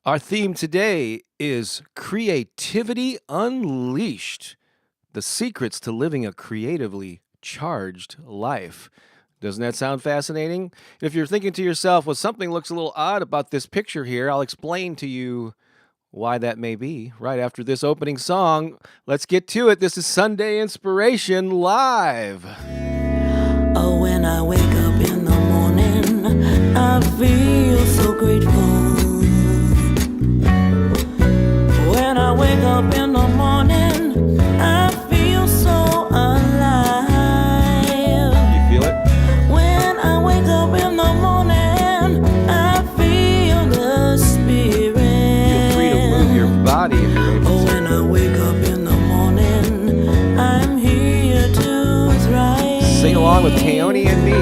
Our theme today is Creativity Unleashed, the secrets to living a creatively charged life. Doesn't that sound fascinating? If you're thinking to yourself, well, something looks a little odd about this picture here, I'll explain to you why that may be right after this opening song. Let's get to it. This is Sunday Inspiration Live. Oh, when I wake up in the morning, I feel so grateful. When I wake up in the morning, I feel so alive. You feel it? When I wake up in the morning, I feel the spirit. Feel free to move your body if you're able Oh, to. when I wake up in the morning, I'm here to thrive. Sing along with Keone and me.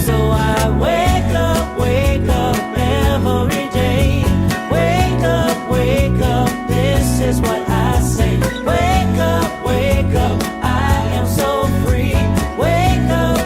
So I wake up every day. Wake up, this is what I say. Wake up, I am so free. Wake up,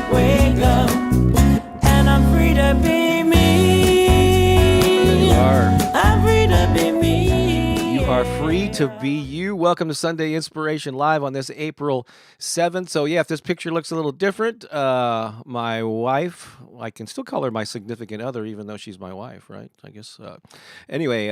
and I'm free to be me. You are. I'm free to be me. You are free to be you. Welcome to Sunday Inspiration Live on this April 7th. So yeah, if this picture looks a little different, my wife, I can still call her my significant other, even though she's my wife, right? I guess. Anyway,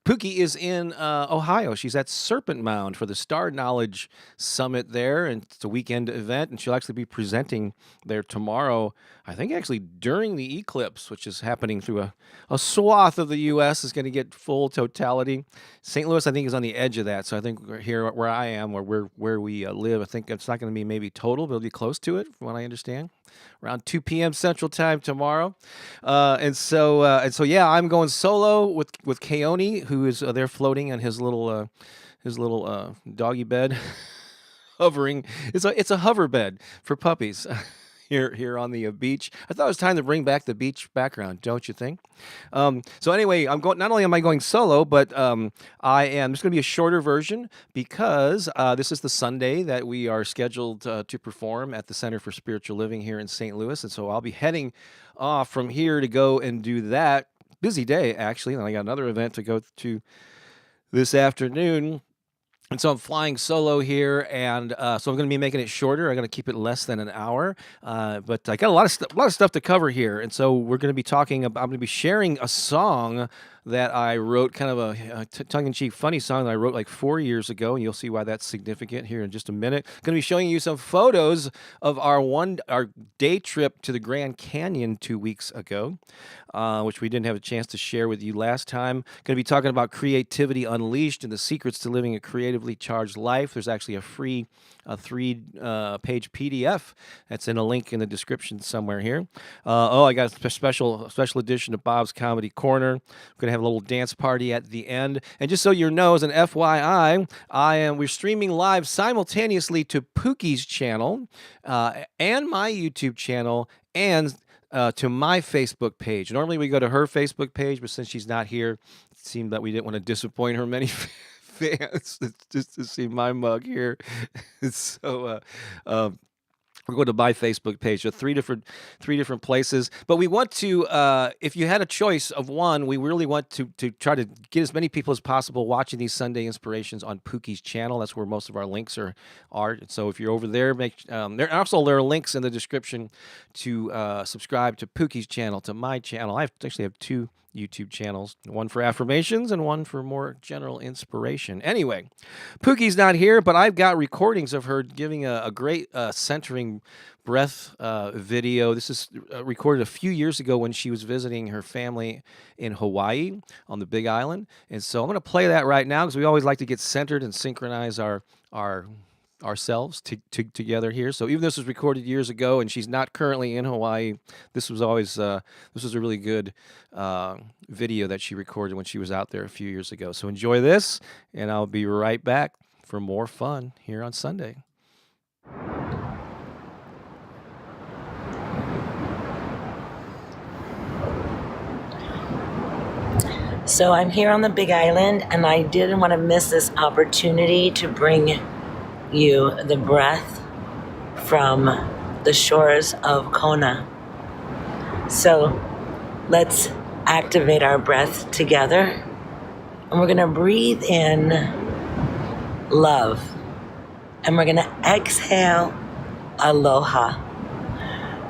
Pooki is in Ohio. She's at Serpent Mound for the Star Knowledge Summit there, and it's a weekend event, and she'll actually be presenting there tomorrow, I think actually during the eclipse, which is happening through a swath of the U.S. is going to get full totality. St. Louis, I think, is on the edge of that, so I think we're here where I am, where we live, I think it's not going to be maybe total, but it'll be close to it, from what I understand. Around 2 p.m. Central Time tomorrow, and so yeah, I'm going solo with Keone, who is there floating on his little doggy bed, hovering. It's a hover bed for puppies. Here on the beach. I thought it was time to bring back the beach background, don't you think? So anyway, I'm going. Not only am I going solo, but I am. It's going to be a shorter version because this is the Sunday that we are scheduled to perform at the Center for Spiritual Living here in St. Louis, and so I'll be heading off from here to go and do that. Busy day actually, and I got another event to go to this afternoon. And so I'm flying solo here, and so I'm going to be making it shorter. I'm going to keep it less than an hour, but I got a lot of stuff to cover here. And so we're going to be talking about. I'm going to be sharing a song that I wrote, kind of a tongue-in-cheek, funny song that I wrote like 4 years ago, and you'll see why that's significant here in just a minute. I'm going to be showing you some photos of our day trip to the Grand Canyon 2 weeks ago, which we didn't have a chance to share with you last time. Going to be talking about creativity unleashed and the secrets to living a creatively charged life. There's actually a free 3-page PDF that's in a link in the description somewhere here. I got a special edition of Bob's Comedy Corner. I'm going to have a little dance party at the end. And just so you know, as an FYI, we're streaming live simultaneously to Pooki's channel and my YouTube channel and to my Facebook page. Normally we go to her Facebook page, but since she's not here, it seemed that we didn't want to disappoint her many fans just to see my mug here. So we're going to my Facebook page. So three different places. But we want to, if you had a choice of one, we really want to try to get as many people as possible watching these Sunday Inspirations on Pooki's channel. That's where most of our links are. So if you're over there, there are links in the description to subscribe to Pooki's channel, to my channel. I actually have 2 YouTube channels, one for affirmations and one for more general inspiration. Anyway, Pooki's not here, but I've got recordings of her giving a great centering breath video. This is recorded a few years ago when she was visiting her family in Hawaii on the Big Island. And so I'm going to play that right now because we always like to get centered and synchronize ourselves together here. So even though this was recorded years ago and she's not currently in Hawaii, this was a really good video that she recorded when she was out there a few years ago. So enjoy this, and I'll be right back for more fun here on Sunday. So I'm here on the Big Island, and I didn't want to miss this opportunity to bring you the breath from the shores of Kona. So let's activate our breath together. And we're going to breathe in love. And we're going to exhale aloha.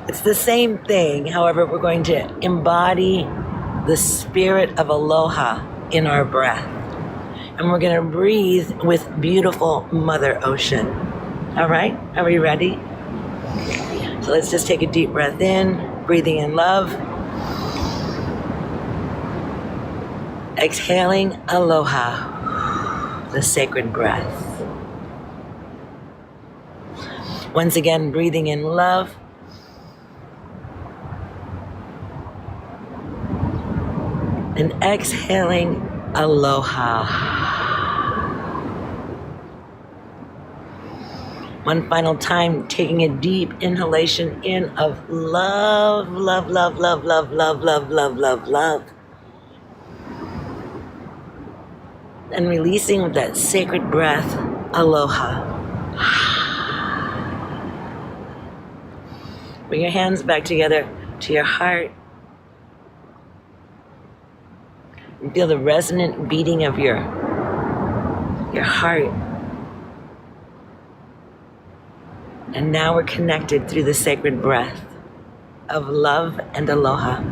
It's the same thing. However, we're going to embody the spirit of aloha in our breath. And we're going to breathe with beautiful Mother Ocean. All right? Are we ready? So let's just take a deep breath in, breathing in love. Exhaling aloha, the sacred breath. Once again, breathing in love. And exhaling aloha. One final time, taking a deep inhalation in of love, love, love, love, love, love, love, love, love, love. And releasing with that sacred breath, aloha. Bring your hands back together to your heart. And feel the resonant beating of your heart. And now we're connected through the sacred breath of love and aloha.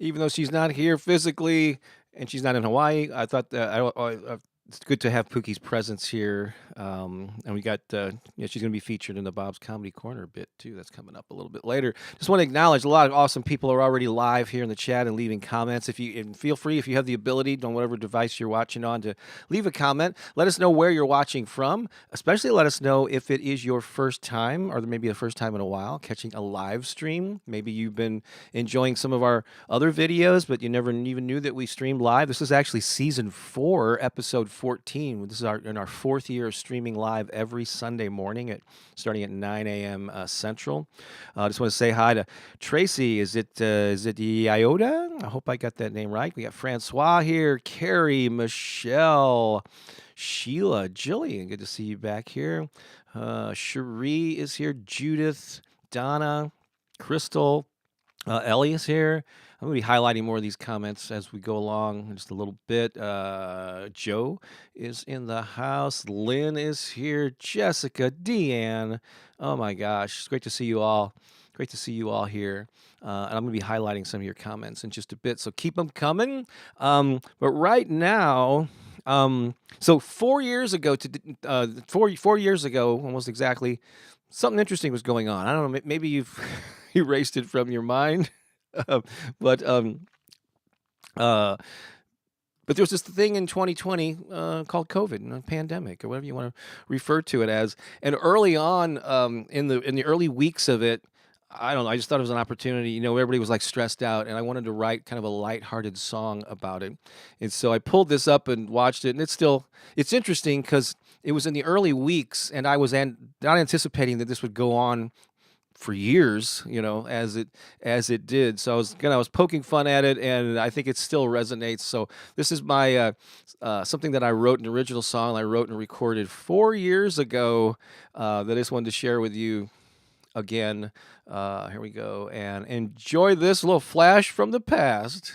Even though she's not here physically and she's not in Hawaii, I thought that it's good to have Pooki's presence here. And we got, she's going to be featured in the Bob's Comedy Corner bit too. That's coming up a little bit later. Just want to acknowledge a lot of awesome people are already live here in the chat and leaving comments. And feel free, if you have the ability on whatever device you're watching on, to leave a comment. Let us know where you're watching from. Especially let us know if it is your first time, or maybe the first time in a while, catching a live stream. Maybe you've been enjoying some of our other videos, but you never even knew that we streamed live. This is actually season 4, episode 14. This is in our 4th year of streaming live every Sunday morning starting at 9 a.m. Central. I just want to say hi to Tracy. Is it Iota? I hope I got that name right. We got Francois here, Carrie, Michelle, Sheila, Jillian. Good to see you back here. Cherie is here. Judith, Donna, Crystal, Ellie is here. I'm going to be highlighting more of these comments as we go along just a little bit. Joe is in the house. Lynn is here. Jessica, Deanne. Oh my gosh, it's great to see you all. Great to see you all here. And I'm going to be highlighting some of your comments in just a bit, so keep them coming. But right now, so 4 years ago, 4 years ago, almost exactly, something interesting was going on. I don't know, maybe you've erased it from your mind. But there was this thing in 2020 called COVID, pandemic, or whatever you want to refer to it as. And early on, in the early weeks of it, I don't know, I just thought it was an opportunity. Everybody was like stressed out, and I wanted to write kind of a lighthearted song about it. And so I pulled this up and watched it, and it's interesting because it was in the early weeks, and I was not anticipating that this would go on for years, as it did. So I was poking fun at it, and I think it still resonates. So this is my something that I wrote, an original song I wrote and recorded 4 years ago that I just wanted to share with you again. Here we go, and enjoy this little flash from the past.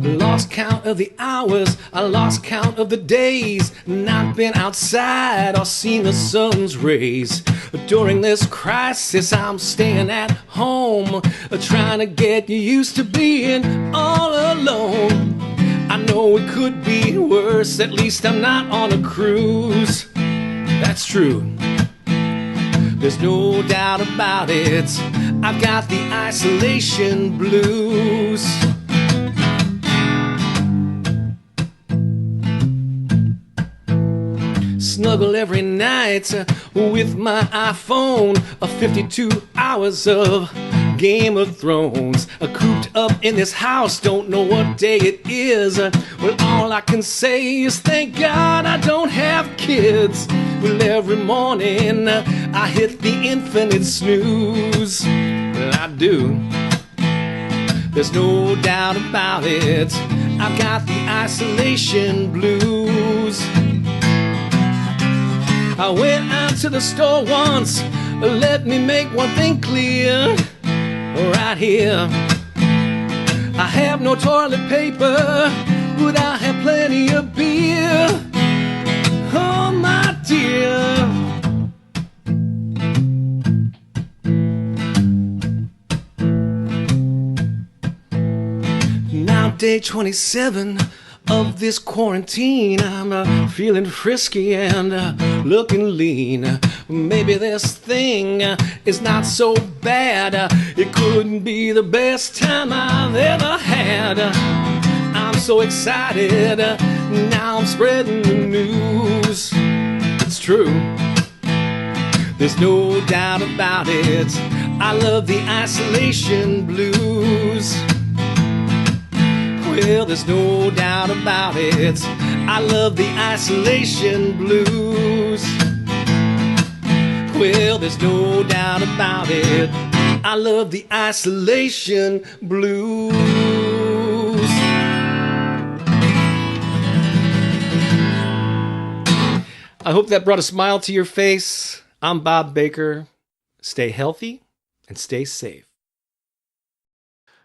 Lost count of the hours, I lost count of the days, not been outside or seen the sun's rays. During this crisis, I'm staying at home, trying to get used to being all alone. I know it could be worse, at least I'm not on a cruise. That's true, there's no doubt about it, I've got the isolation blues. Snuggle every night with my iPhone, 52 hours of Game of Thrones. Cooped up in this house, don't know what day it is. Well, all I can say is thank God I don't have kids. Well, every morning I hit the infinite snooze. Well, I do. There's no doubt about it, I've got the isolation blues. I went out to the store once. Let me make one thing clear. Right here, I have no toilet paper, but I have plenty of beer. Oh, my dear. Now day 27 of this quarantine, I'm feeling frisky and looking lean. Maybe this thing is not so bad. It couldn't be the best time I've ever had. I'm so excited, now I'm spreading the news. It's true, there's no doubt about it. I love the isolation blues. Well, there's no doubt about it. I love the isolation blues. Well, there's no doubt about it. I love the isolation blues. I hope that brought a smile to your face. I'm Bob Baker. Stay healthy and stay safe.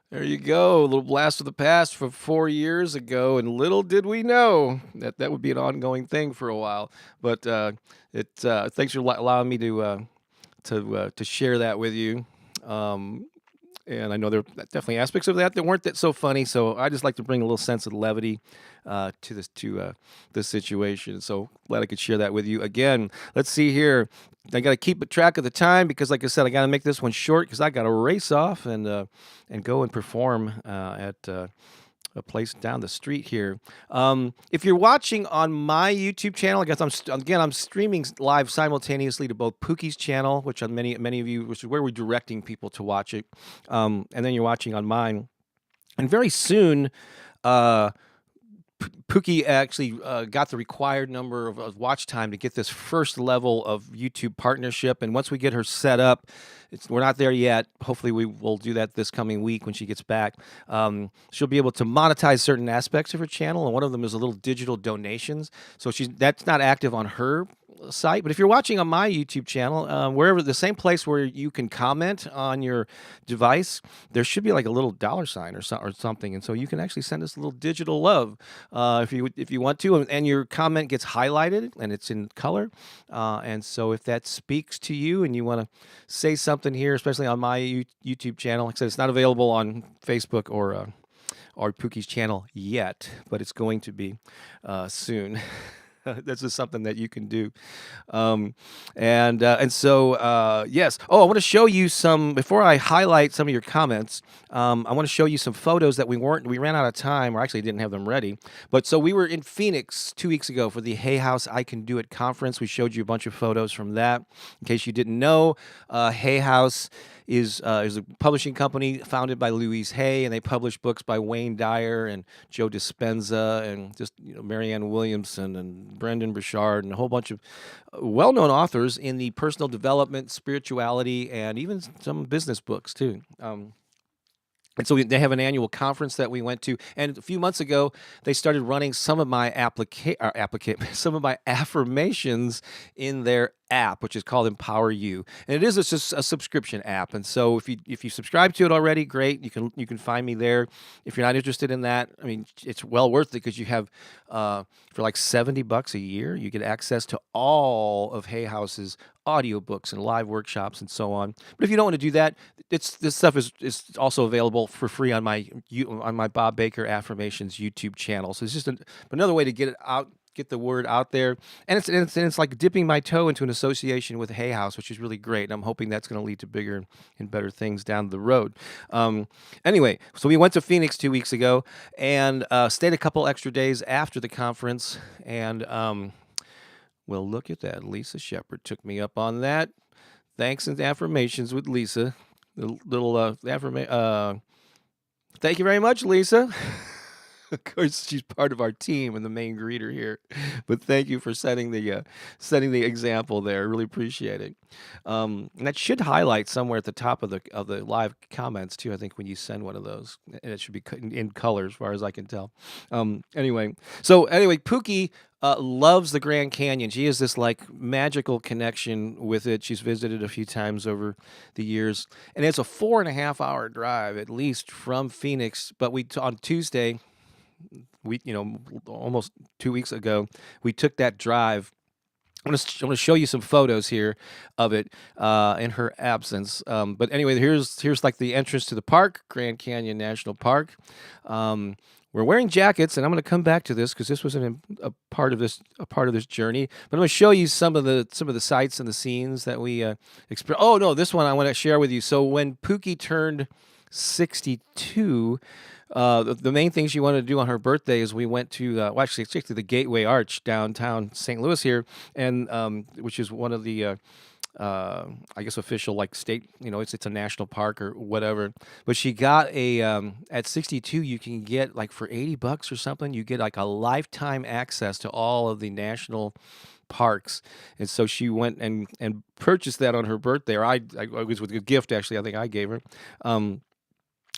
There you go, a little blast of the past from 4 years ago, and little did we know that that would be an ongoing thing for a while. But thanks for allowing me to share that with you. And I know there are definitely aspects of that weren't that so funny. So I just like to bring a little sense of levity to this situation. So glad I could share that with you. Again, let's see here. I got to keep track of the time because, like I said, I got to make this one short because I got to race off and go and perform at a place down the street here. If you're watching on my YouTube channel, I guess I'm streaming live simultaneously to both Pooki's channel, which on many of you, which is where we're directing people to watch it, and then you're watching on mine. And very soon, Pooki actually got the required number of watch time to get this first level of YouTube partnership. And once we get her set up, we're not there yet. Hopefully we will do that this coming week when she gets back. She'll be able to monetize certain aspects of her channel, and one of them is a little digital donations. So that's not active on her site, but if you're watching on my YouTube channel, wherever, the same place where you can comment on your device, there should be like a little $sign or something, and so you can actually send us a little digital love if you want to, and your comment gets highlighted and it's in color. And so if that speaks to you and you want to say something here, especially on my YouTube channel, like I said, it's not available on Facebook or Pooki's channel yet, but it's going to be soon. This is something that you can do. And so, yes. Oh, I want to show you some, before I highlight some of your comments, I want to show you some photos that we ran out of time, or actually didn't have them ready. But so we were in Phoenix 2 weeks ago for the Hay House I Can Do It conference. We showed you a bunch of photos from that. In case you didn't know, Hay House is a publishing company founded by Louise Hay, and they publish books by Wayne Dyer and Joe Dispenza and just Marianne Williamson and Brendan Burchard and a whole bunch of well-known authors in the personal development, spirituality, and even some business books too. And so they have an annual conference that we went to, and a few months ago they started running some of my some of my affirmations in their app, which is called Empower You, and it is just a subscription app. And so if you subscribe to it already, great, you can find me there. If you're not interested in that, I mean, it's well worth it because you have for like $70 a year, you get access to all of Hay House's audiobooks and live workshops and so on. But if you don't want to do that, this stuff is also available for free on my Bob Baker Affirmations YouTube channel. So it's just another way to get it out, get the word out there, and it's like dipping my toe into an association with Hay House, which is really great, and I'm hoping that's going to lead to bigger and better things down the road. Anyway, so we went to Phoenix 2 weeks ago and stayed a couple extra days after the conference, and well, look at that. Lisa Shepard took me up on that. Thanks and affirmations with Lisa. Thank you very much, Lisa. Of course, she's part of our team and the main greeter here. But thank you for setting the example there. Really appreciate it. And that should highlight somewhere at the top of the live comments too. I think when you send one of those, and it should be in color as far as I can tell. Anyway, Pookie loves the Grand Canyon. She has this like magical connection with it. She's visited a few times over the years, and it's a 4.5 hour drive at least from Phoenix. But on Tuesday, almost 2 weeks ago, we took that drive. I'm gonna show you some photos here of it in her absence. But anyway, here's like the entrance to the park, Grand Canyon National Park. We're wearing jackets, and I'm going to come back to this because this was a part of this journey. But I'm going to show you some of the sights and the scenes that we experienced. Oh no, this one I want to share with you. So when Pookie turned 62. The main thing she wanted to do on her birthday is we went to actually the Gateway Arch downtown St. Louis here, and which is one of the I guess official like state, it's a national park or whatever. But she got at 62 you can get like for $80 or something, you get like a lifetime access to all of the national parks. And so she went and purchased that on her birthday, or I was with a gift actually. I think I gave her.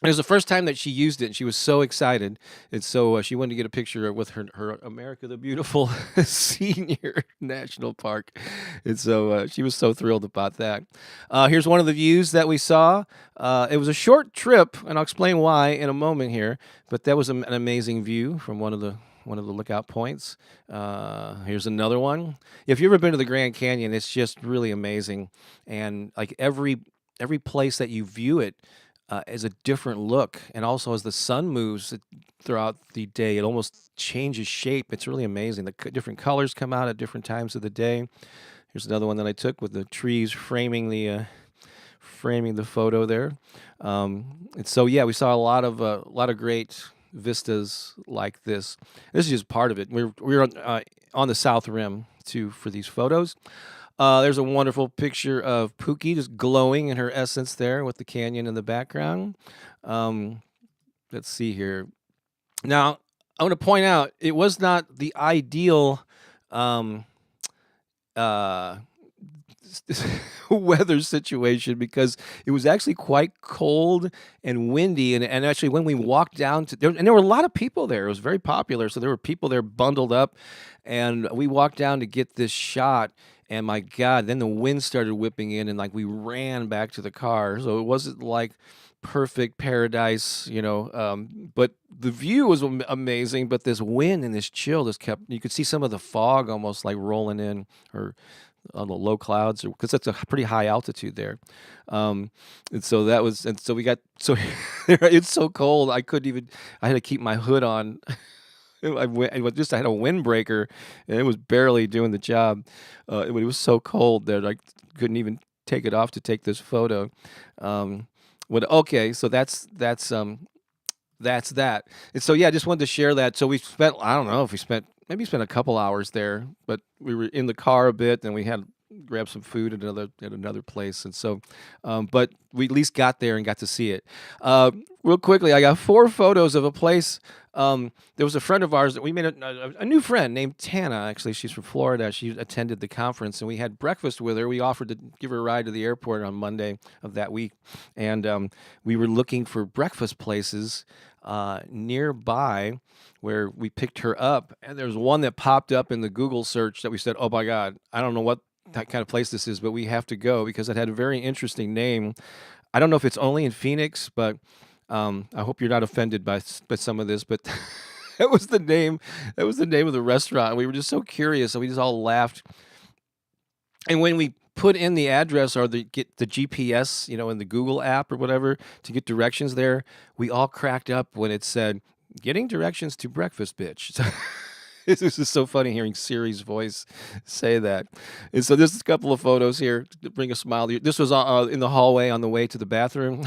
It was the first time that she used it, and she was so excited. And so she wanted to get a picture with her America the Beautiful Senior National Park. And so she was so thrilled about that. Here's one of the views that we saw. It was a short trip, and I'll explain why in a moment here. But that was an amazing view from one of the lookout points. Here's another one. If you've ever been to the Grand Canyon, it's just really amazing. And like every place that you view it, is a different look, and also as the sun moves throughout the day, it almost changes shape. It's really amazing. The different colors come out at different times of the day. Here's another one that I took with the trees framing the photo there. And so yeah, we saw a lot of great vistas like this. This is just part of it. We're on the south rim too for these photos. There's a wonderful picture of Pookie just glowing in her essence there with the canyon in the background. Let's see here. Now, I want to point out it was not the ideal weather situation because it was actually quite cold and windy. And actually, when we walked down there were a lot of people there. It was very popular. So there were people there bundled up. And we walked down to get this shot. And my God, then the wind started whipping in, and like we ran back to the car. So it wasn't like perfect paradise, but the view was amazing. But this wind and this chill you could see some of the fog almost like rolling in, or on the low clouds, because that's a pretty high altitude there. And so we got, so it's so cold. I had to keep my hood on. I had a windbreaker, and it was barely doing the job. It was so cold that I couldn't even take it off to take this photo. Okay, so that's that. And so yeah, I just wanted to share that. So we spent, I don't know if we spent a couple hours there, but we were in the car a bit, and we had grab some food at another place. And so, but we at least got there and got to see it. Real quickly, I got 4 photos of a place. There was a friend of ours that we made a new friend named Tana. Actually, she's from Florida. She attended the conference, and we had breakfast with her. We offered to give her a ride to the airport on Monday of that week, and we were looking for breakfast places nearby where we picked her up. And there was one that popped up in the Google search that we said, "Oh my God, I don't know what that kind of place this is, but we have to go," because it had a very interesting name. I don't know if it's only in Phoenix, but I hope you're not offended by some of this, but that was the name. That was the name of the restaurant. We were just so curious, so we just all laughed. And when we put in the address or get the GPS, in the Google app or whatever to get directions there, we all cracked up when it said, "Getting directions to breakfast, bitch." This is so funny hearing Siri's voice say that. And so there's a couple of photos here to bring a smile to you. This was in the hallway on the way to the bathroom.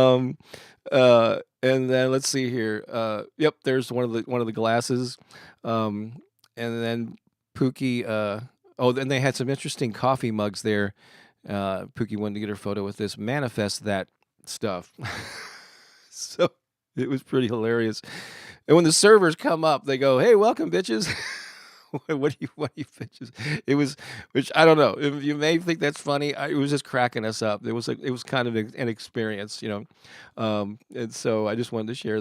And then let's see here. Yep, there's one of the glasses. And then Pookie. Then they had some interesting coffee mugs there. Pookie wanted to get her photo with this. Manifest that stuff. So It was pretty hilarious. And when the servers come up, they go, "Hey, welcome, bitches." What do you bitches? It was, which I don't know. If you may think that's funny, it was just cracking us up. It was kind of an experience, and so I just wanted to share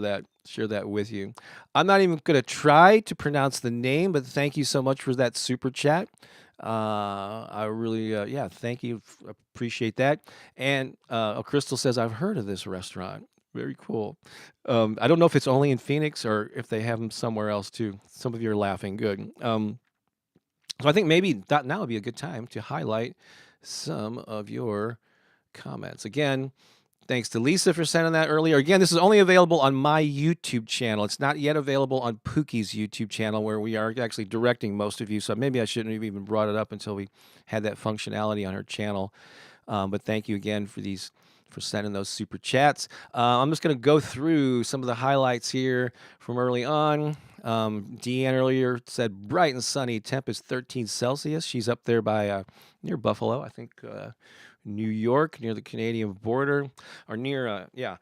that with you. I'm not even going to try to pronounce the name, but thank you so much for that super chat. I really, yeah, thank you. Appreciate that. And Crystal says, I've heard of this restaurant. Very cool. I don't know if it's only in Phoenix or if they have them somewhere else too. Some of you are laughing. Good. So I think maybe that now would be a good time to highlight some of your comments. Again, thanks to Lisa for sending that earlier. Again, this is only available on my YouTube channel. It's not yet available on Pooki's YouTube channel, where we are actually directing most of you. So maybe I shouldn't have even brought it up until we had that functionality on her channel. But thank you again for sending those super chats. I'm just going to go through some of the highlights here from early on. Deanne earlier said bright and sunny, temp is 13 Celsius. She's up there by near Buffalo, I think. New York, near the Canadian border, or near, yeah,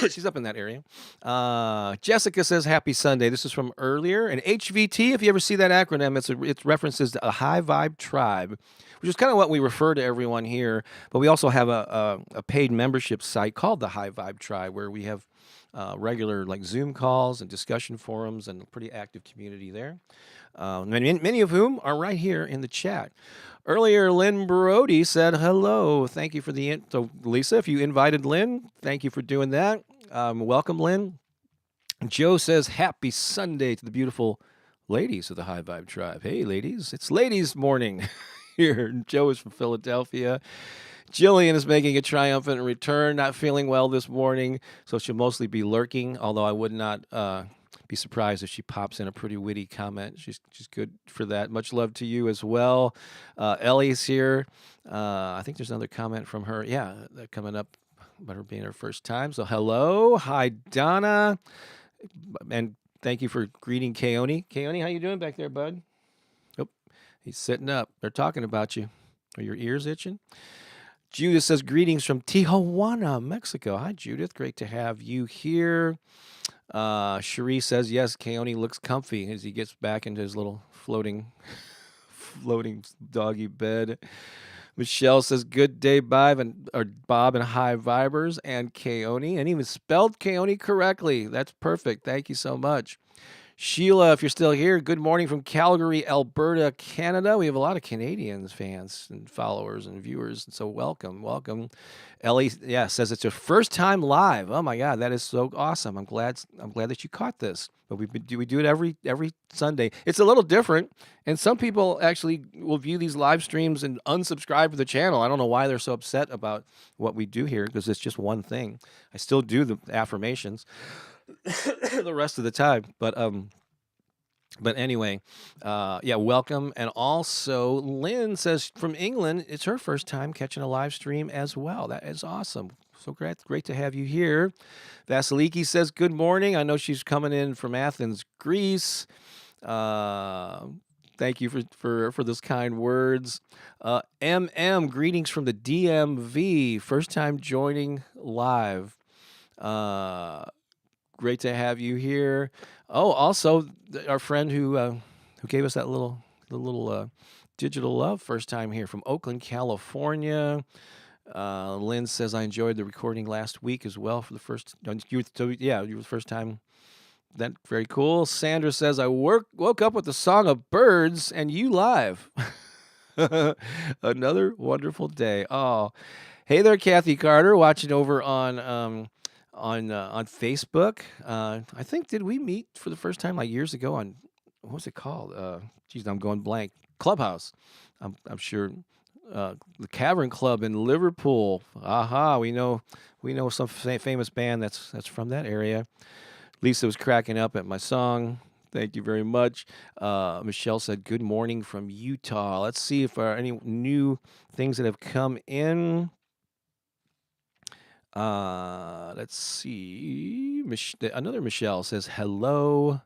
she's up in that area. Jessica says, happy Sunday. This is from earlier. And HVT, if you ever see that acronym, it references a high vibe tribe, which is kind of what we refer to everyone here. But we also have a paid membership site called the High Vibe Tribe, where we have regular like Zoom calls and discussion forums and a pretty active community there. Many of whom are right here in the chat. Earlier, Lynn Brody said hello. Thank you for so Lisa, if you invited Lynn, thank you for doing that. Welcome, Lynn. Joe says happy Sunday to the beautiful ladies of the High Vibe Tribe. Hey, ladies, it's ladies' morning here. Joe is from Philadelphia. Jillian is making a triumphant return, not feeling well this morning, so she'll mostly be lurking, although I would not be surprised if she pops in a pretty witty comment. She's good for that. Much love to you as well. Ellie's here. I think there's another comment from her. Yeah, coming up about her being her first time. So hello. Hi, Donna. And thank you for greeting Keone. Keone, how you doing back there, bud? Oh, he's sitting up. They're talking about you. Are your ears itching? Judith says, greetings from Tijuana, Mexico. Hi, Judith. Great to have you here. Cherie says, yes, Keone looks comfy as he gets back into his little floating doggy bed. Michelle says, good day, Bob and High Vibers and Keone. And even spelled Keone correctly. That's perfect. Thank you so much. Sheila, if you're still here, good morning from Calgary, Alberta, Canada. We have a lot of Canadians, fans and followers and viewers, so welcome. Ellie, yeah, says it's your first time live. Oh my God, that is so awesome. I'm glad that you caught this. But we do it every Sunday. It's a little different, and some people actually will view these live streams and unsubscribe to the channel. I don't know why they're so upset about what we do here, because it's just one thing. I still do the affirmations the rest of the time, but anyway, yeah, welcome. And also Lynn says from England, it's her first time catching a live stream as well. That is awesome. So great to have you here. Vasiliki says good morning. I know she's coming in from Athens, Greece. Thank you for those kind words. Greetings from the DMV. First time joining live. Great to have you here. Oh, also our friend who gave us that little digital love first time here from Oakland, California. Lynn says I enjoyed the recording last week as well for the first. You were the first time. That very cool. Sandra says I woke up with the song of birds and you live. Another wonderful day. Oh, hey there, Kathy Carter, watching over on Facebook. I think, did we meet for the first time like years ago on, what was it called? Geez, I'm going blank. Clubhouse. I'm sure. The Cavern Club in Liverpool. Aha, we know some famous band that's from that area. Lisa was cracking up at my song. Thank you very much. Michelle said, good morning from Utah. Let's see if there are any new things that have come in. Let's see. Another Michelle says, hello.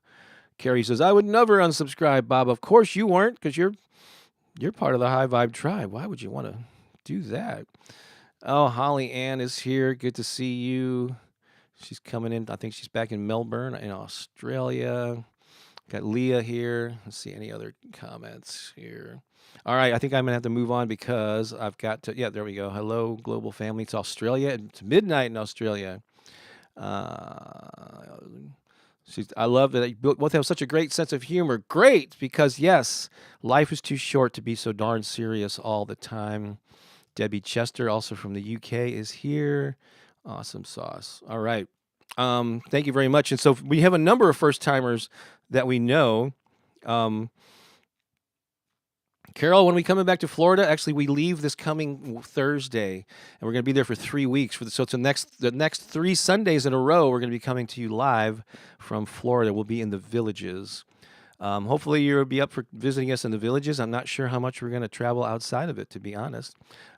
Carrie says, I would never unsubscribe, Bob. Of course you weren't, because you're part of the High Vibe Tribe. Why would you want to do that? Oh, Holly Ann is here. Good to see you. She's coming in. I think she's back in Melbourne in Australia. Got Leah here. Let's see any other comments here. All right, I think I'm gonna have to move on because I've got to. Yeah, there we go. Hello, global family. It's Australia. It's midnight in Australia. Uh, I love that you both have such a great sense of humor. Great, because yes, life is too short to be so darn serious all the time. Debbie Chester, also from the UK, is here. Awesome sauce. All right. Thank you very much. And so we have a number of first timers that we know. Carol, when we coming back to Florida, actually we leave this coming Thursday, and we're going to be there for 3 weeks. So it's the next 3 Sundays in a row. We're going to be coming to you live from Florida. We'll be in the Villages. Hopefully you'll be up for visiting us in the Villages. I'm not sure how much we're going to travel outside of it, to be honest.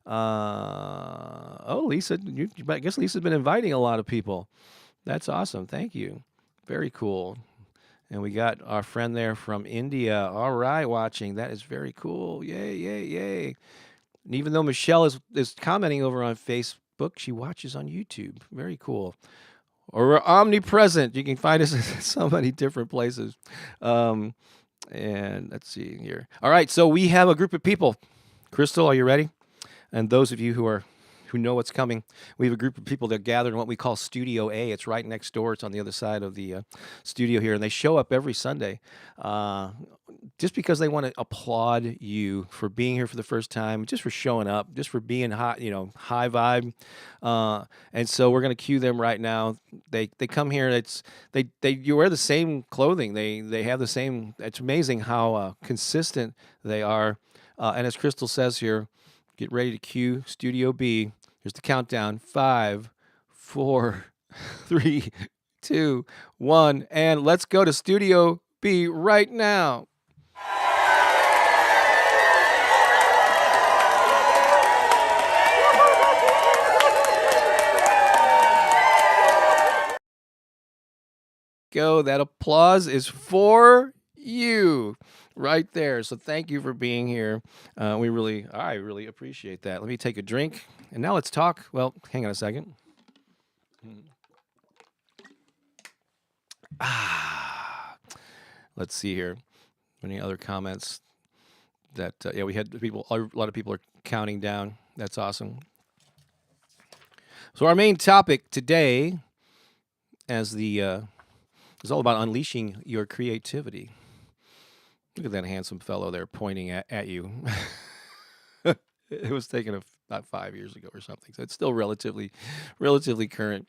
Oh, Lisa, I guess Lisa's been inviting a lot of people. That's awesome. Thank you. Very cool. And we got our friend there from India. All right, watching. That is very cool. Yay, yay, yay. And even though Michelle is commenting over on Facebook, she watches on YouTube. Very cool. Or we're omnipresent. You can find us in so many different places. And let's see here. All right, so we have a group of people. Crystal, are you ready? And those of you who know what's coming, we have a group of people that gathered in what we call Studio A. It's right next door. It's on the other side of the studio here, and they show up every Sunday just because they want to applaud you for being here for the first time, just for showing up, just for being hot, high vibe. And so we're going to cue them right now. They come here. You wear the same clothing. They have the same. It's amazing how consistent they are. And as Crystal says here, get ready to cue Studio B. Here's the countdown. 5, 4, 3, 2, 1. And let's go to Studio B right now. Go. That applause is for you right there. So thank you for being here. I really appreciate that. Let me take a drink, and now let's talk. Well, hang on a second. Let's see here. Any other comments? That we had people. A lot of people are counting down. That's awesome. So our main topic today, is all about unleashing your creativity. Look at that handsome fellow there pointing at you. It was taken about 5 years ago or something, so it's still relatively current.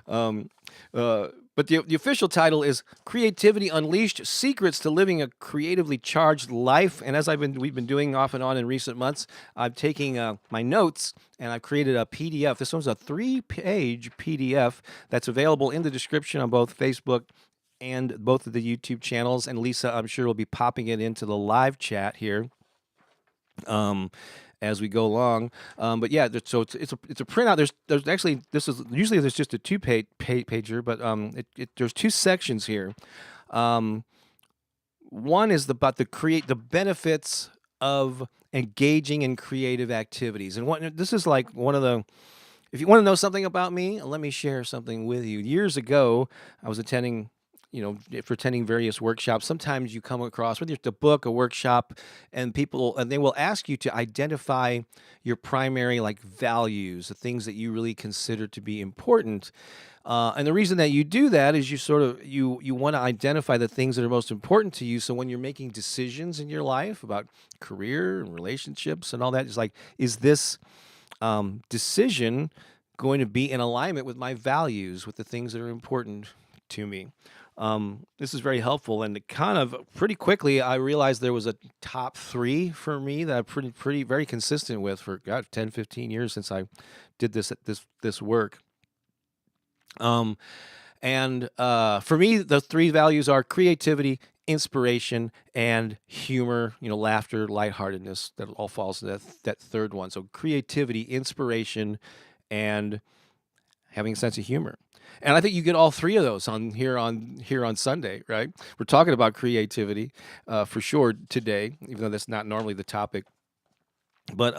But the official title is Creativity Unleashed: Secrets to Living a Creatively Charged Life. And as we've been doing off and on in recent months, I'm taking my notes and I've created a PDF. This one's a 3-page PDF that's available in the description on both Facebook and both of the YouTube channels. And Lisa, I'm sure, will be popping it into the live chat here as we go along. But yeah, so it's a printout. There's actually, usually there's just a 2-pager, but there's 2 sections here. One is about the benefits of engaging in creative activities. And this is like one of the, if you want to know something about me, let me share something with you. Years ago, I was attending various workshops. Sometimes you come across, whether it's a book, a workshop, and they will ask you to identify your primary values, the things that you really consider to be important. And the reason that you do that is you want to identify the things that are most important to you. So when you're making decisions in your life about career and relationships and all that, it's is this decision going to be in alignment with my values, with the things that are important to me? This is very helpful, and kind of pretty quickly I realized there was a top 3 for me that I'm pretty very consistent with for 10, 15 years since I did this work. For me, the 3 values are creativity, inspiration, and humor, laughter, lightheartedness. That all falls to that third one. So creativity, inspiration, and having a sense of humor. And I think you get all 3 of those here on Sunday, right? We're talking about creativity for sure today, even though that's not normally the topic But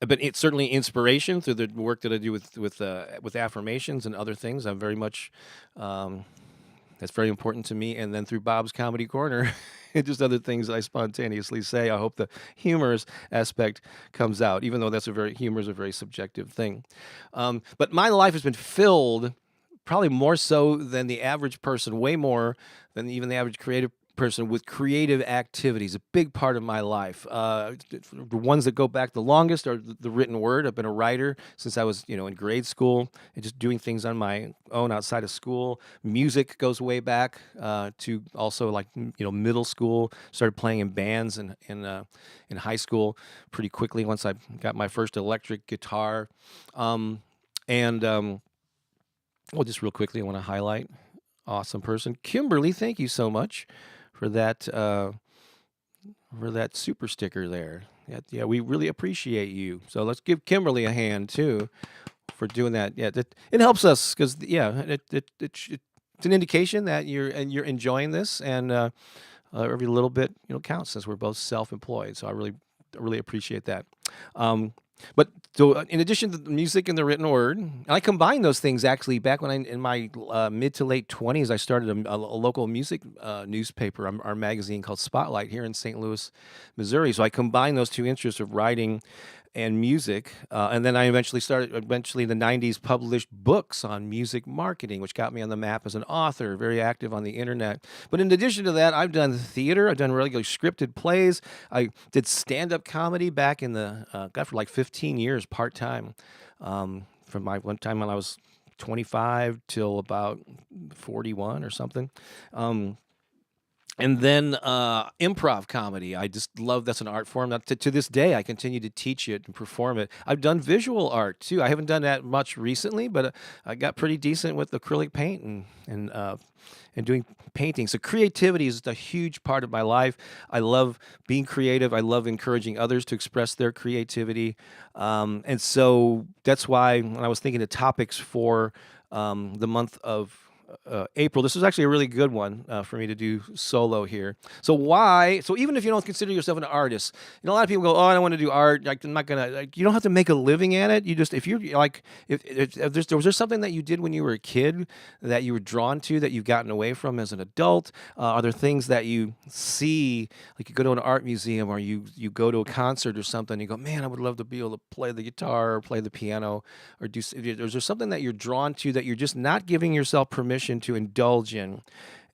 it's certainly inspiration through the work that I do with affirmations and other things. I'm very much um, that's very important to me. And then through Bob's Comedy Corner, and just other things I spontaneously say. I hope the humorous aspect comes out, even though humor is a very subjective thing. But my life has been filled, probably more so than the average person, way more than even the average creative person, with creative activities. A big part of my life. The ones that go back the longest are the written word. I've been a writer since I was, in grade school, and just doing things on my own outside of school. Music goes way back to also like middle school. Started playing in bands in high school pretty quickly once I got my first electric guitar. And Well, just real quickly, I want to highlight awesome person, Kimberly. Thank you so much for that super sticker there. Yeah, we really appreciate you. So let's give Kimberly a hand too for doing that. Yeah, it helps us because it's an indication that you're enjoying this, and every little bit counts, since we're both self-employed. So I really appreciate that. Um, but so, in addition to the music and the written word, and I combined those things actually back when in my mid to late 20s. I started a local music newspaper, our magazine called Spotlight here in St. Louis, Missouri. So I combined those two interests of writing and music, and then I eventually in the 90s published books on music marketing, which got me on the map as an author, very active on the internet. But in addition to that, I've done theater. I've done regular scripted plays. I did stand-up comedy back in for like 15 years part-time, from my one time when I was 25 till about 41 or something. And then improv comedy. I just love, that's an art form. To this day, I continue to teach it and perform it. I've done visual art too. I haven't done that much recently, but I got pretty decent with acrylic paint and doing painting. So creativity is a huge part of my life. I love being creative. I love encouraging others to express their creativity. And so that's why when I was thinking of topics for the month of April. This is actually a really good one for me to do solo here. So why? So even if you don't consider yourself an artist, a lot of people go, "Oh, I don't want to do art. Like, I'm not gonna." Like, you don't have to make a living at it. You just, if you're like, if was there something that you did when you were a kid that you were drawn to that you've gotten away from as an adult? Are there things that you see, like you go to an art museum or you go to a concert or something, and you go, "Man, I would love to be able to play the guitar or play the piano or do." Is there something that you're drawn to that you're just not giving yourself permission to indulge in?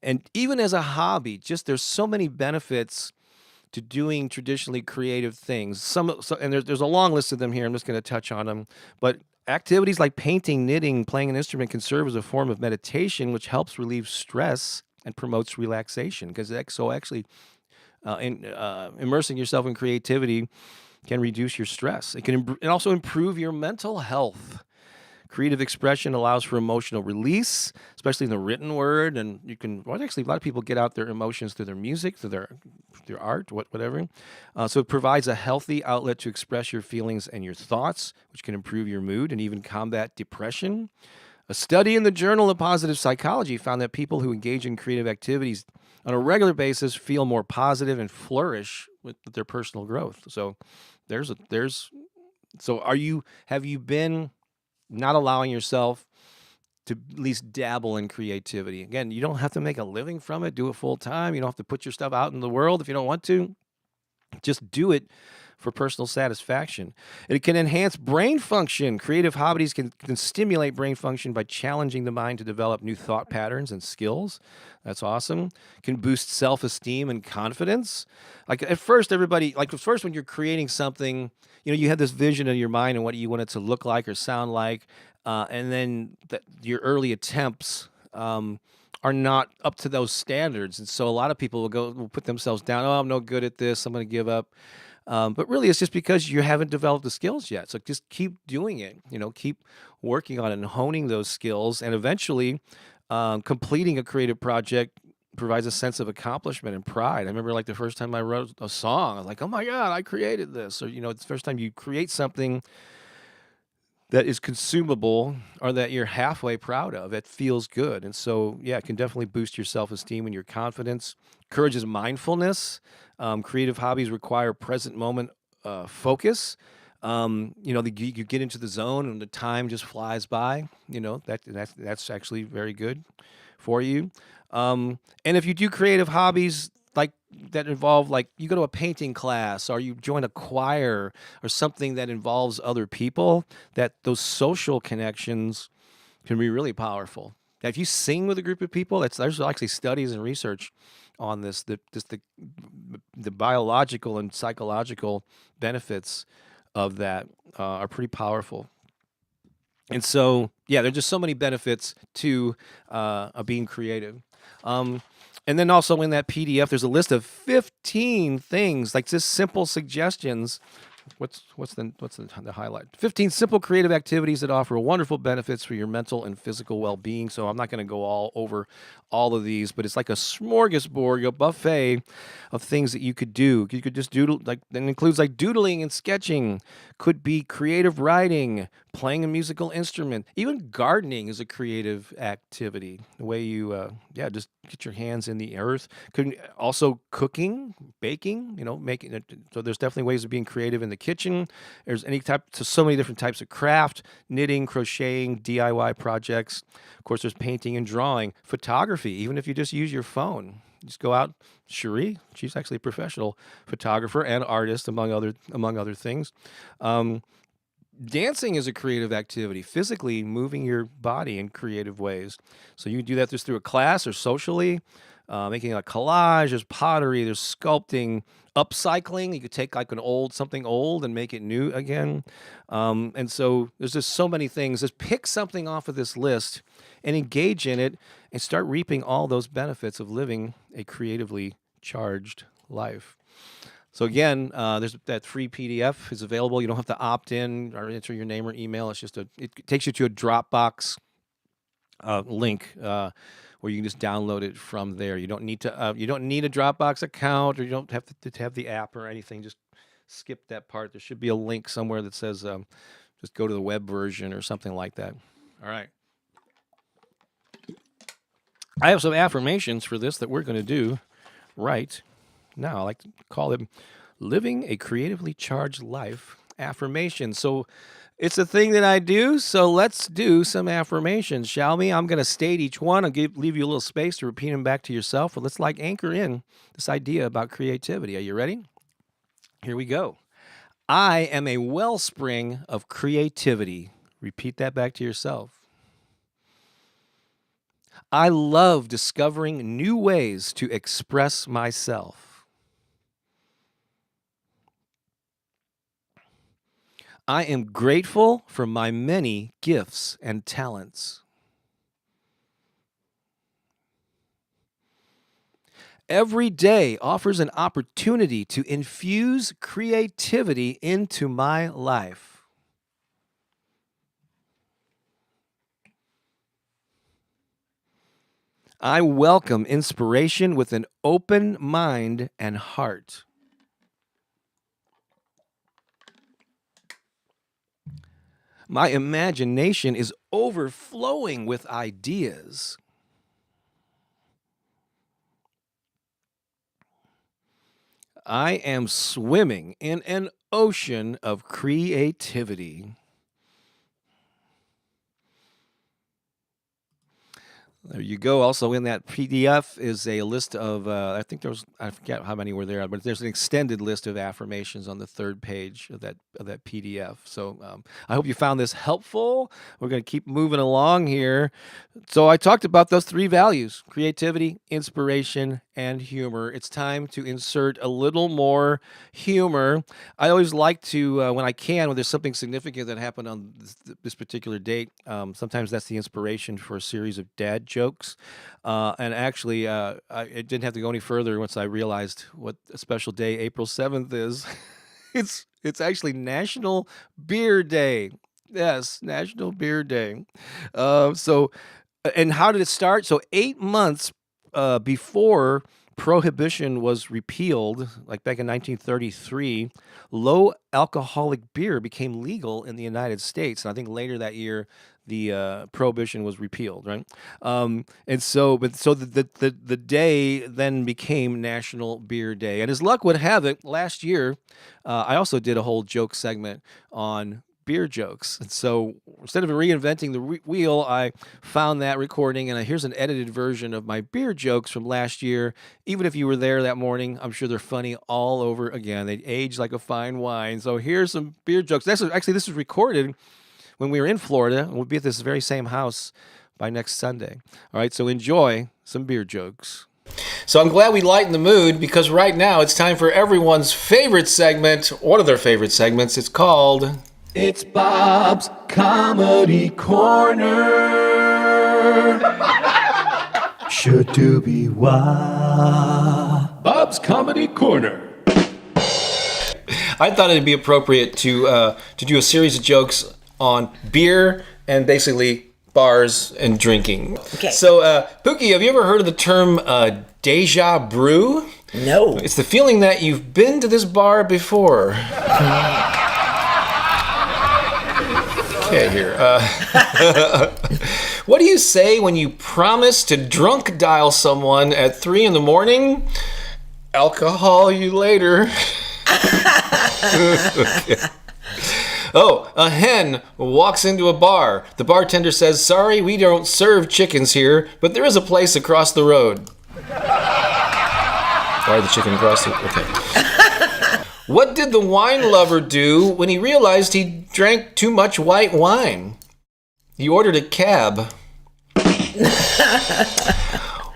And even as a hobby, just there's so many benefits to doing traditionally creative things. And there's a long list of them here. I'm just going to touch on them. But activities like painting, knitting, playing an instrument can serve as a form of meditation, which helps relieve stress and promotes relaxation. Because actually, immersing yourself in creativity can reduce your stress. It can also improve your mental health. Creative expression allows for emotional release, especially in the written word, and actually, a lot of people get out their emotions through their music, through their art, whatever. So it provides a healthy outlet to express your feelings and your thoughts, which can improve your mood and even combat depression. A study in the Journal of Positive Psychology found that people who engage in creative activities on a regular basis feel more positive and flourish with their personal growth. So have you been not allowing yourself to at least dabble in creativity? Again, you don't have to make a living from it. Do it full time. You don't have to put your stuff out in the world if you don't want to. Just do it for personal satisfaction. It can enhance brain function. Creative hobbies can stimulate brain function by challenging the mind to develop new thought patterns and skills. That's awesome. Can boost self-esteem and confidence. Like at first, when you're creating something, you have this vision in your mind and what you want it to look like or sound like. And then your early attempts are not up to those standards. And so a lot of people will put themselves down. Oh, I'm no good at this. I'm going to give up. But really, it's just because you haven't developed the skills yet. So just keep doing it. Keep working on it and honing those skills. And eventually, completing a creative project provides a sense of accomplishment and pride. I remember like the first time I wrote a song, I was like, oh my God, I created this. Or, it's the first time you create something that is consumable or that you're halfway proud of. It feels good. And so, yeah, it can definitely boost your self-esteem and your confidence. Encourages mindfulness. Creative hobbies require present moment focus. You get into the zone and the time just flies by. That's actually very good for you. And if you do creative hobbies like that involve, like, you go to a painting class or you join a choir or something that involves other people, that those social connections can be really powerful. Now, if you sing with a group of people, there's actually studies and research on this, the biological and psychological benefits of that are pretty powerful. And so, yeah, there's just so many benefits to being creative. And then also in that PDF, there's a list of 15 things, like just simple suggestions. What's the highlight? 15 simple creative activities that offer wonderful benefits for your mental and physical well-being. So I'm not going to go all over all of these, but it's like a smorgasbord, a buffet of things that you could do. You could just doodle, like, that includes like doodling and sketching, could be creative writing, playing a musical instrument, even gardening is a creative activity. The way you, just get your hands in the earth. Could also cooking, baking, making it. So there's definitely ways of being creative in the kitchen. There's so many different types of craft, knitting, crocheting, DIY projects. Of course, there's painting and drawing, photography, even if you just use your phone. Just go out. Cherie, she's actually a professional photographer and artist, among other things. Dancing is a creative activity, physically moving your body in creative ways. So you can do that just through a class or socially, making a collage. There's pottery, there's sculpting, upcycling. You could take like something old and make it new again. And so there's just so many things. Just pick something off of this list and engage in it and start reaping all those benefits of living a creatively charged life. So again, there's that free PDF is available. You don't have to opt in or enter your name or email. It takes you to a Dropbox link where you can just download it from there. You don't need a Dropbox account, or you don't have to have the app or anything. Just skip that part. There should be a link somewhere that says just go to the web version or something like that. All right. I have some affirmations for this that we're going to do right now. I like to call them living a creatively charged life affirmations. So it's a thing that I do. So let's do some affirmations, shall we? I'm going to state each one. I'll leave you a little space to repeat them back to yourself. But let's anchor in this idea about creativity. Are you ready? Here we go. I am a wellspring of creativity. Repeat that back to yourself. I love discovering new ways to express myself. I am grateful for my many gifts and talents. Every day offers an opportunity to infuse creativity into my life. I welcome inspiration with an open mind and heart. My imagination is overflowing with ideas. I am swimming in an ocean of creativity. There you go. Also in that PDF is a list of, I forget how many were there, but there's an extended list of affirmations on the third page of that PDF. So I hope you found this helpful. We're going to keep moving along here. So I talked about those three values: creativity, inspiration, and humor. It's time to insert a little more humor. I always like to, when I can, when there's something significant that happened on this particular date, sometimes that's the inspiration for a series of dad jokes. And actually, it didn't have to go any further once I realized what a special day April 7th is. It's actually National Beer Day. Yes, National Beer Day. And how did it start? So 8 months before prohibition was repealed, like back in 1933, low alcoholic beer became legal in the United States. And I think later that year, the prohibition was repealed, right? And so, but so the day then became National Beer Day, and as luck would have it, last year I also did a whole joke segment on beer jokes. And so instead of reinventing the wheel, I found that recording, and here's an edited version of my beer jokes from last year. Even if you were there that morning, I'm sure they're funny all over again. They age like a fine wine. So here's some beer jokes. This is recorded when we were in Florida, and we'll be at this very same house by next Sunday. All right, so enjoy some beer jokes. So I'm glad we lightened the mood, because right now it's time for everyone's favorite segment, one of their favorite segments. It's called... It's Bob's Comedy Corner. Sha-dooby-wah. Bob's Comedy Corner. I thought it'd be appropriate to do a series of jokes on beer and basically bars and drinking. Okay. So, Pooki, have you ever heard of the term deja brew? No. It's the feeling that you've been to this bar before. Okay, here. What do you say when you promise to drunk dial someone at 3 a.m? Alcohol you later. Okay. Oh, a hen walks into a bar. The bartender says, "Sorry, we don't serve chickens here, but there is a place across the road." Why the chicken across the... Okay. What did the wine lover do when he realized he drank too much white wine? He ordered a cab.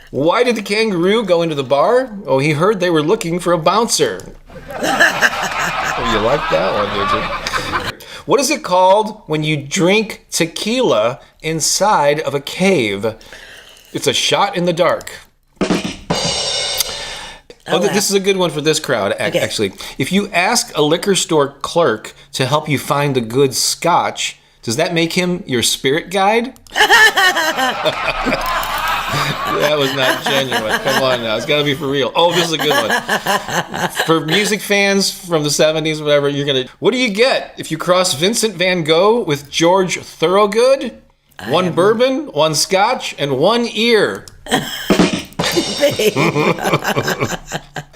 Why did the kangaroo go into the bar? Oh, he heard they were looking for a bouncer. Oh, you like that one, did you? What is it called when you drink tequila inside of a cave? It's a shot in the dark. Oh, this is a good one for this crowd, actually. If you ask a liquor store clerk to help you find the good scotch, does that make him your spirit guide? That was not genuine. Come on now. It's got to be for real. Oh, this is a good one. For music fans from the 70s, whatever, you're going to... What do you get if you cross Vincent van Gogh with George Thorogood? One bourbon, one scotch, and one ear.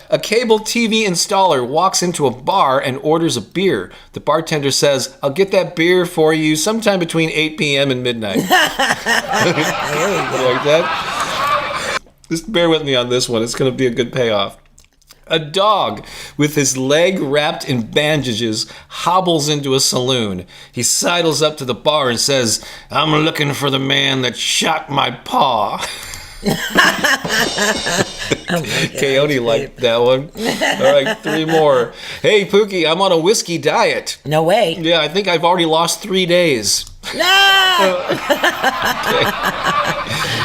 A cable TV installer walks into a bar and orders a beer. The bartender says, "I'll get that beer for you sometime between 8 p.m. and midnight." You like that? Just bear with me on this one. It's going to be a good payoff. A dog with his leg wrapped in bandages hobbles into a saloon. He sidles up to the bar and says, "I'm looking for the man that shot my paw." Oh Coyote liked that one. All right, 3 more. Hey, Pooki, I'm on a whiskey diet. No way. Yeah, I think I've already lost 3 days. No! Okay.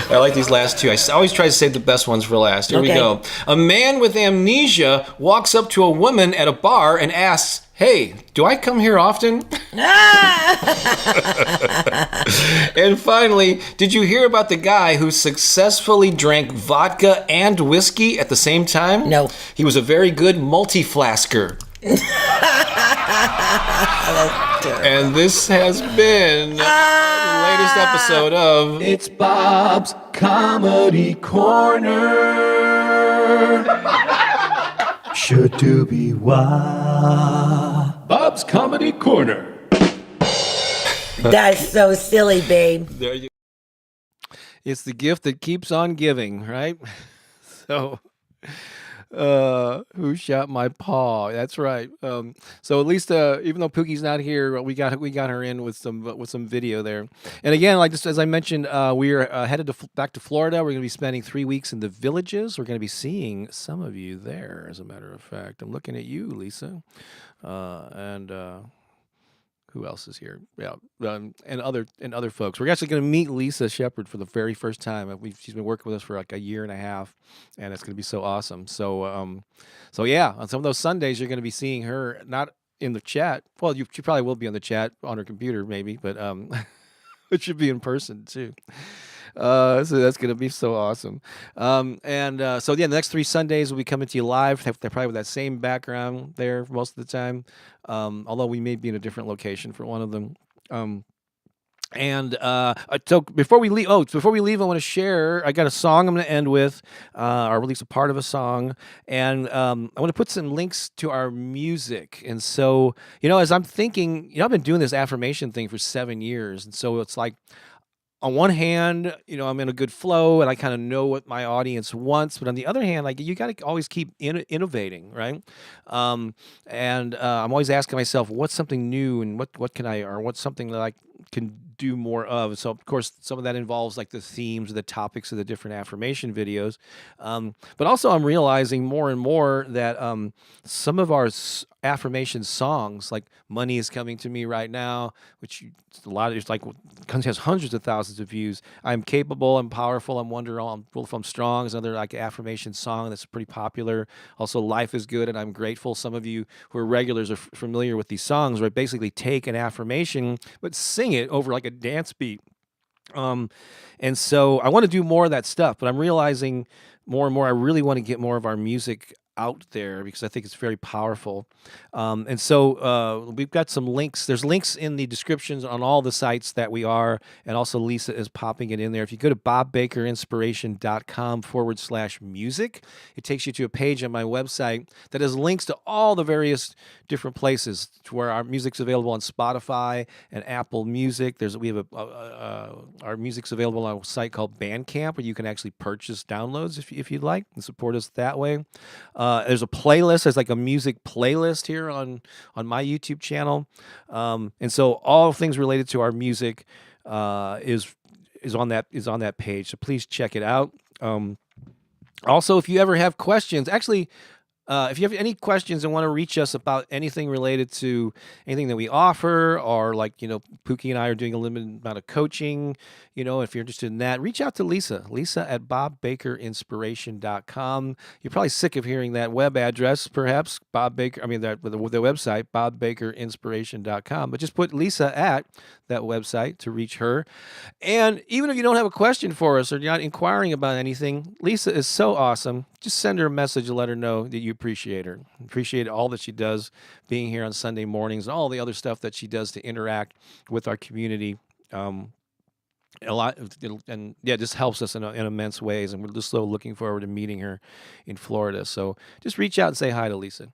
I like these last 2. I always try to save the best ones for last. Here we go. A man with amnesia walks up to a woman at a bar and asks, "Hey, do I come here often?" And finally, did you hear about the guy who successfully drank vodka and whiskey at the same time? No. He was a very good multi-flasker. And this has been the latest episode of It's Bob's Comedy Corner. Sha-dooby-wah. Bob's Comedy Corner. That's so silly, babe. There you. It's the gift that keeps on giving, right? So, who shot my paw? That's right. So at least, even though Pookie's not here, we got her in with some video there. And again, like just as I mentioned, we are headed back to Florida. We're going to be spending 3 weeks in the Villages. We're going to be seeing some of you there. As a matter of fact, I'm looking at you, Lisa, and. Who else is here? Yeah, and other folks. We're actually going to meet Lisa Shepard for the very first time. She's been working with us for like a year and a half, and it's going to be so awesome. So, yeah, on some of those Sundays, you're going to be seeing her not in the chat. Well, she probably will be on the chat on her computer, maybe, but it should be in person too. So that's going to be so awesome. So the next 3 Sundays we'll be coming to you live. They're probably with that same background there most of the time. Although we may be in a different location for one of them. And so before we leave, I want to share. I got a song I'm going to end with, or at least a part of a song, and I want to put some links to our music. And so, as I'm thinking, I've been doing this affirmation thing for 7 years, and so it's like, on one hand, I'm in a good flow and I kind of know what my audience wants. But on the other hand, like you got to always keep innovating, right? Um, and I'm always asking myself, what's something new and what can I, or what's something that I can do more of? So, of course, some of that involves like the themes or the topics of the different affirmation videos. But also, I'm realizing more and more that some of our affirmation songs, like "Money is Coming to Me Right Now," which a lot of it's like has hundreds of thousands of views. "I'm Capable," "I'm Powerful," "I'm Wonderful," "If I'm Strong" is another like affirmation song that's pretty popular. Also, "Life is Good" and "I'm Grateful." Some of you who are regulars are familiar with these songs, where I basically take an affirmation but sing it over like a dance beat. Um, and so I want to do more of that stuff, but I'm realizing more and more I really want to get more of our music out there because I think it's very powerful. And so we've got some links. There's links in the descriptions on all the sites that we are, and also Lisa is popping it in there. If you go to bobbakerinspiration.com/music, it takes you to a page on my website that has links to all the various different places to where our music's available on Spotify and Apple Music. We have our music's available on a site called Bandcamp, where you can actually purchase downloads if you'd like and support us that way. There's a playlist. There's like a music playlist here on my YouTube channel, and so all things related to our music is on that page. So please check it out. Also, if you ever have questions, actually. If you have any questions and want to reach us about anything related to anything that we offer, or like, Pooki and I are doing a limited amount of coaching, if you're interested in that, reach out to Lisa at bobbakerinspiration.com. You're probably sick of hearing that web address, perhaps, the website, bobbakerinspiration.com, but just put Lisa at that website to reach her. And even if you don't have a question for us or you're not inquiring about anything, Lisa is so awesome. Just send her a message and let her know that you appreciate her. Appreciate all that she does, being here on Sunday mornings, and all the other stuff that she does to interact with our community. A lot, and yeah, just helps us in immense ways. And we're just so looking forward to meeting her in Florida. So just reach out and say hi to Lisa,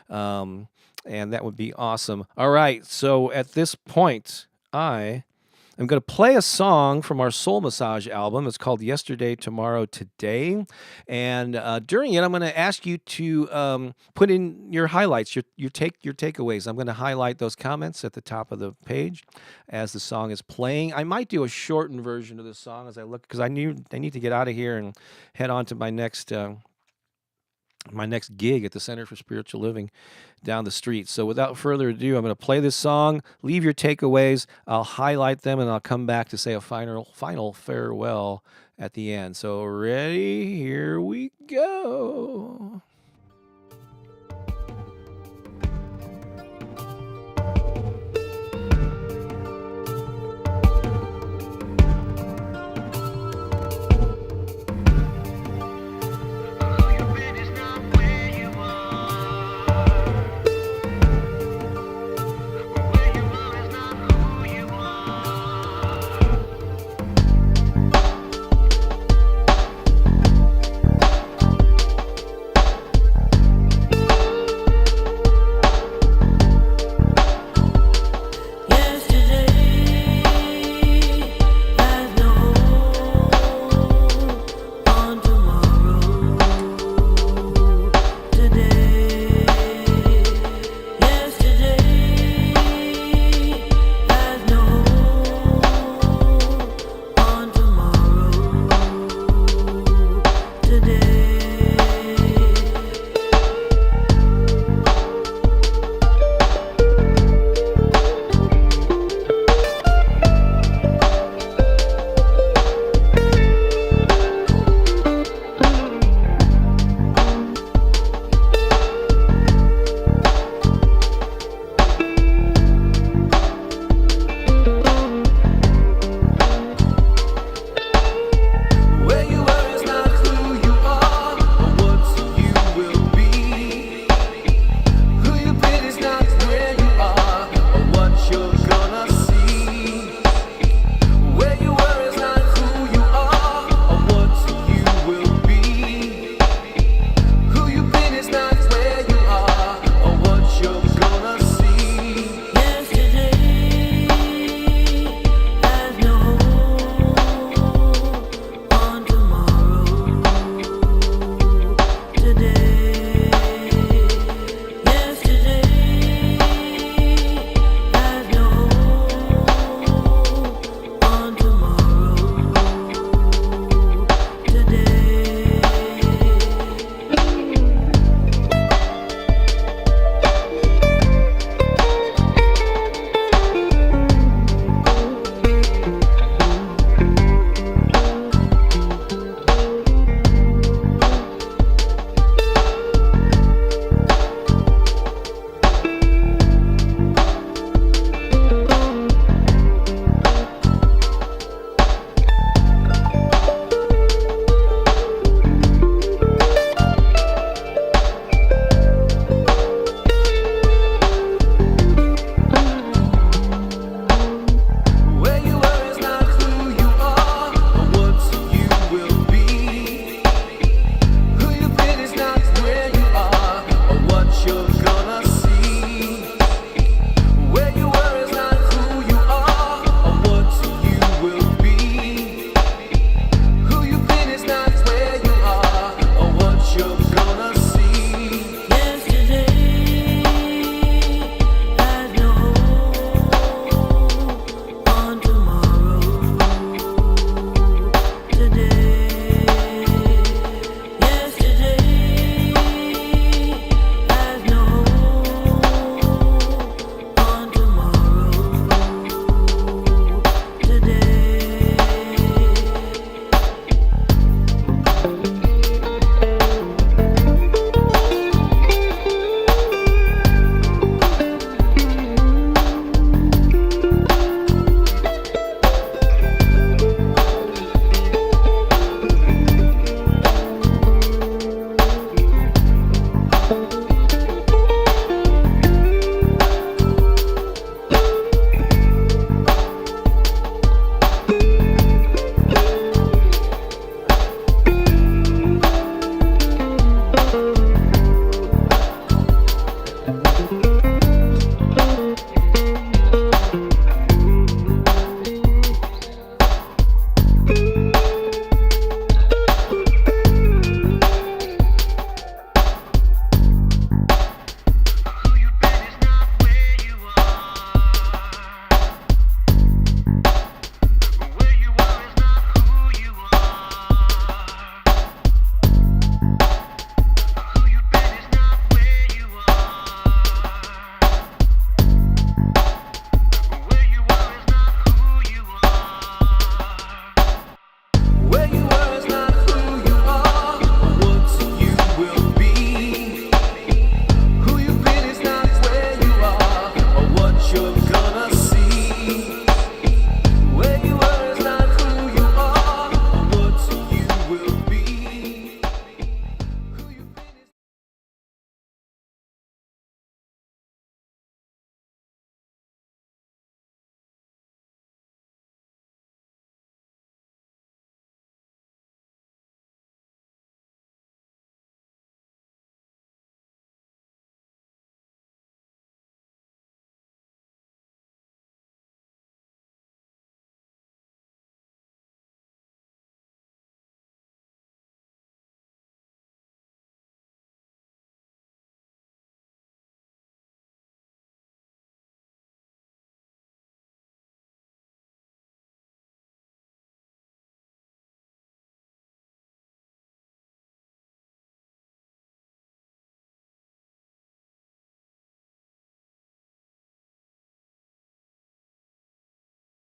and that would be awesome. All right, so at this point, I'm going to play a song from our Soul Massage album. It's called "Yesterday, Tomorrow, Today." And during it, I'm going to ask you to put in your highlights, your takeaways. I'm going to highlight those comments at the top of the page as the song is playing. I might do a shortened version of this song as I look, because I need to get out of here and head on to my next gig at the Center for Spiritual Living down the street. So without further ado, I'm going to play this song, leave your takeaways, I'll highlight them, and I'll come back to say a final farewell at the end. So ready? Here we go.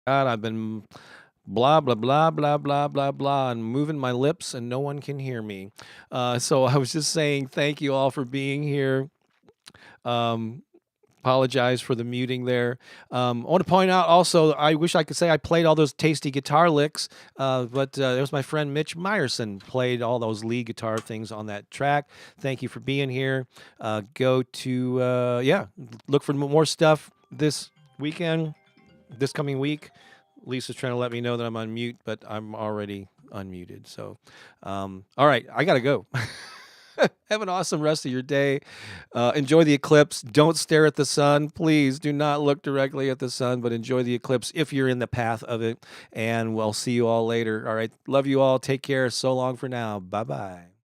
God, I've been blah, blah, blah, blah, blah, blah, blah, and moving my lips, and no one can hear me. So I was just saying thank you all for being here. Um, Apologize for the muting there. I want to point out also, I wish I could say I played all those tasty guitar licks, but there was my friend Mitch Meyerson played all those lead guitar things on that track. Thank you for being here. Go to, look for more stuff this weekend, this coming week. Lisa's trying to let me know that I'm on mute, but I'm already unmuted. So, all right, I got to go. Have an awesome rest of your day. Enjoy the eclipse. Don't stare at the sun. Please do not look directly at the sun, but enjoy the eclipse if you're in the path of it. And we'll see you all later. All right. Love you all. Take care. So long for now. Bye-bye.